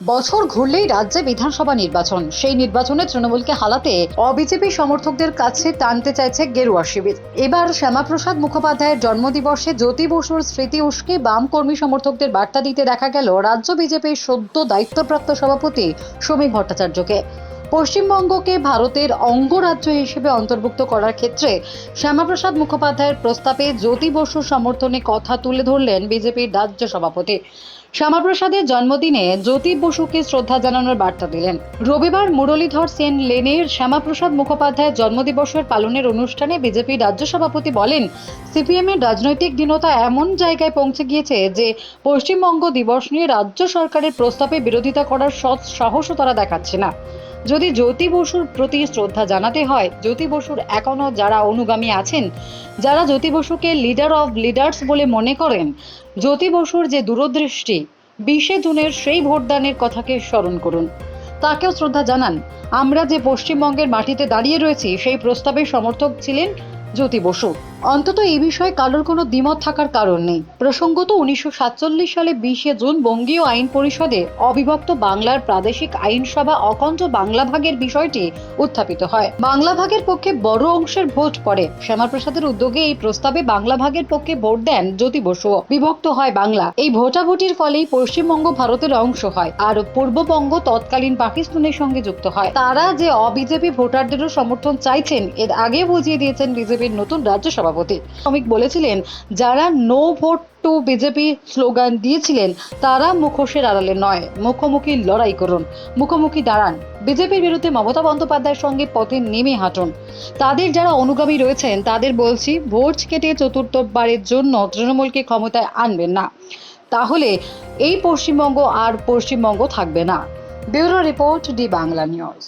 বছর ঘুরলেই রাজ্যে বিধানসভা নির্বাচন। সেই নির্বাচনে তৃণমূলকে হারাতে অবিজেপি সমর্থকদের কাছে টানতে চাইছে গেরুয়া শিবির। এবার শ্যামাপ্রসাদ মুখোপাধ্যায়ের জন্মদিবসে জ্যোতি বসুর স্মৃতি উস্কে বাম কর্মী সমর্থকদের বার্তা দিতে দেখা গেল রাজ্য বিজেপির সদ্য দায়িত্বপ্রাপ্ত সভাপতি শ্রমিক ভট্টাচার্যকে। পশ্চিমবঙ্গকে ভারতের অঙ্গরাজ্য হিসেবে অন্তর্ভুক্ত করার ক্ষেত্রে শ্যামাপ্রসাদ মুখোপাধ্যায়ের প্রস্তাবে জ্যোতি বসুর সমর্থনে কথা তুলে ধরলেন বিজেপির রাজ্য সভাপতি। শ্যামাপ্রসাদের জন্মদিনে জ্যোতি বসুকে শ্রদ্ধা জানানোর বার্তা দিলেন। রবিবার মুরলীধর সেন লেনের শ্যামাপ্রসাদ মুখোপাধ্যায়ের জন্মদিবসের পালনের অনুষ্ঠানে বিজেপির রাজ্য সভাপতি বলেন, সিপিএমের রাজনৈতিক দীনতা এমন জায়গায় পৌঁছে গিয়েছে যে পশ্চিমবঙ্গ দিবস নিয়ে রাজ্য সরকারের প্রস্তাবে বিরোধিতা করার সৎ সাহসও তারা দেখাচ্ছে না। যদি জ্যোতি বসুর প্রতি শ্রদ্ধা জানাতে হয়, জ্যোতি বসুর এখনো যারা অনুগামী আছেন, যারা জ্যোতি বসুকে লিডার অফ লিডার্স বলে মনে করেন, জ্যোতি বসুর যে দূরদৃষ্টি, 20শে জুনের সেই ভোটদানের কথাকে স্মরণ করুন, তাকেও শ্রদ্ধা জানান। আমরা যে পশ্চিমবঙ্গের মাটিতে দাঁড়িয়ে রয়েছি সেই প্রস্তাবের সমর্থক ছিলেন জ্যোতি বসু। অন্তত এই বিষয়ে কারোর কোনো দ্বিমত থাকার কারণ নেই। প্রসঙ্গত 1947 সালে 20শে জুন বঙ্গীয় আইন পরিষদে অবিভক্ত বাংলার প্রাদেশিক আইনসভা অখণ্ড বাংলা ভাগের বিষয়টি উত্থাপিত হয়। বাংলা ভাগের পক্ষে বড় অংশের ভোট পড়ে। শ্যামাপ্রসাদের উদ্যোগে এই প্রস্তাবে বাংলা ভাগের পক্ষে ভোট দেন জ্যোতি বসু। বিভক্ত হয় বাংলা। এই ভোটাভুটির ফলেই পশ্চিমবঙ্গ ভারতের অংশ হয় আর পূর্ববঙ্গ তৎকালীন পাকিস্তানের সঙ্গে যুক্ত হয়। তারা যে অবিজেপি ভোটারদেরও সমর্থন চাইছেন এর আগে বুঝিয়ে দিয়েছেন বিজেপির নতুন রাজ্য সভাপতি। শ্রমিক বলেছিলেন, যারা no vote to BJP slogan দিয়েছিলেন তারা মুখোশের আড়ালে নয়, মুখোমুখি লড়াই করুন, মুখোমুখি দাঁড়ান, বিজেপির বিরুদ্ধে মমতা বন্দ্যোপাধ্যায়ের সঙ্গে পথে নেমে হাঁটুন। তাদের যারা অনুগামী রয়েছেন তাদের বলছি, ভোট কেটে চতুর্থবারের জন্য তৃণমূলকে ক্ষমতায় আনবেন না, তাহলে এই পশ্চিমবঙ্গ আর পশ্চিমবঙ্গ থাকবে না। Bureau report, D Bangla news.